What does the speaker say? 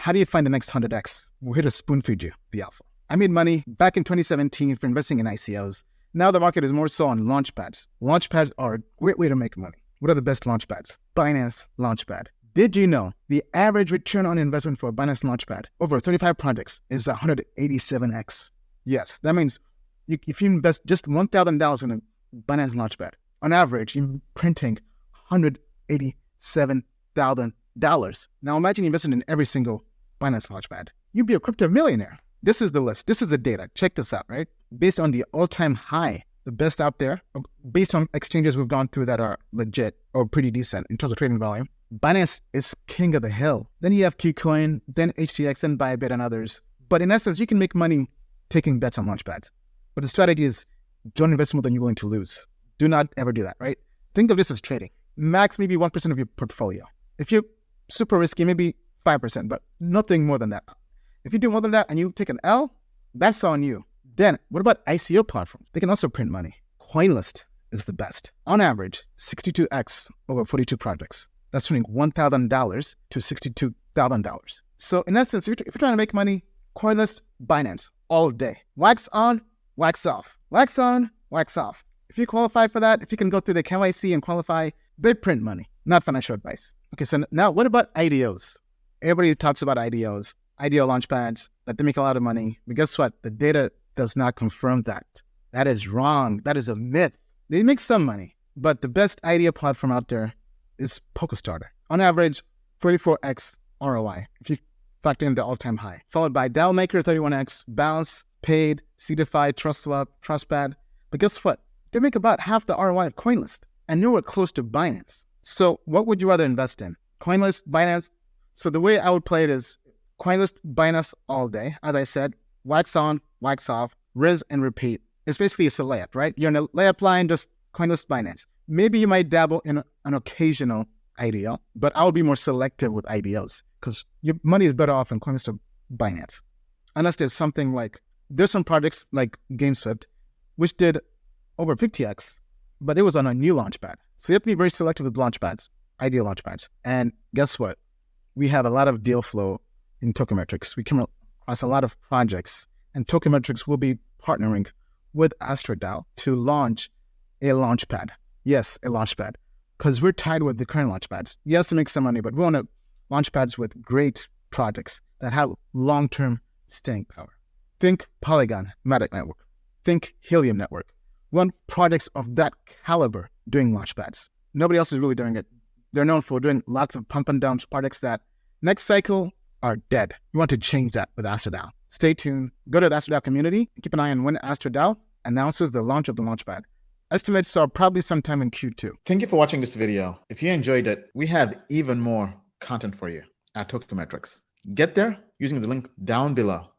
How do you find the next 100x? We're here to spoon feed you the alpha. I made money back in 2017 for investing in ICOs. Now the market is more so on launchpads. Launchpads are a great way to make money. What are the best launchpads? Binance Launchpad. Did you know the average return on investment for a Binance Launchpad over 35 projects is 187x? Yes, that means if you invest just $1,000 in a Binance Launchpad, on average, you're printing $187,000. Now imagine investing in every single Binance Launchpad. You'd be a crypto millionaire. This is the list. This is the data. Check this out, right? Based on the all-time high, the best out there, based on exchanges we've gone through that are legit or pretty decent in terms of trading volume, Binance is king of the hill. Then you have KuCoin, then HTX, then Bybit and others. But in essence, you can make money taking bets on launchpads. But the strategy is don't invest more than you're willing to lose. Do not ever do that, right? Think of this as trading. Max maybe 1% of your portfolio. If you're super risky, maybe 5%, but nothing more than that. If you do more than that and you take an L, that's on you. Then what about ICO platforms? They can also print money. CoinList is the best. On average, 62x over 42 projects. That's turning $1,000 to $62,000. So in essence, if you're trying to make money, CoinList, Binance, all day. Wax on, wax off. Wax on, wax off. If you qualify for that, if you can go through the KYC and qualify, they print money, not financial advice. Okay, so now what about IDOs? Everybody talks about IDOs, IDO launchpads, that they make a lot of money. But guess what? The data does not confirm that. That is wrong. That is a myth. They make some money, but the best IDO platform out there is PokerStarter. On average, 44x ROI, if you factor in the all-time high, followed by Maker 31x, Bounce, Paid, CDFI, TrustSwap, TrustPad. But guess what? They make about half the ROI of CoinList and nowhere close to Binance. So what would you rather invest in? CoinList, Binance? So the way I would play it is CoinList, Binance all day. As I said, wax on, wax off, rinse and repeat. It's basically a layup, right? You're in a layup line, just CoinList, Binance. Maybe you might dabble in an occasional IDO, but I would be more selective with IDOs because your money is better off in CoinList or Binance. Unless there's something like, there's some projects like GameSwift, which did over 50x, but it was on a new launchpad. So you have to be very selective with launchpads, IDO launchpads. And guess what? We have a lot of deal flow in Token Metrics. We come across a lot of projects, and Token Metrics will be partnering with AstroDAO to launch a launchpad. Yes, a launchpad, because we're tied with the current launchpads. Yes, to make some money, but we want to launchpads with great projects that have long-term staying power. Think Polygon Matic Network. Think Helium Network. We want projects of that caliber doing launchpads. Nobody else is really doing it. They're known for doing lots of pump and dumps projects that next cycle are dead. We want to change that with AstroDAO. Stay tuned. Go to the AstroDAO community. Keep an eye on when AstroDAO announces the launch of the launchpad. Estimates are probably sometime in Q2. Thank you for watching this video. If you enjoyed it, we have even more content for you at Token Metrics. Get there using the link down below.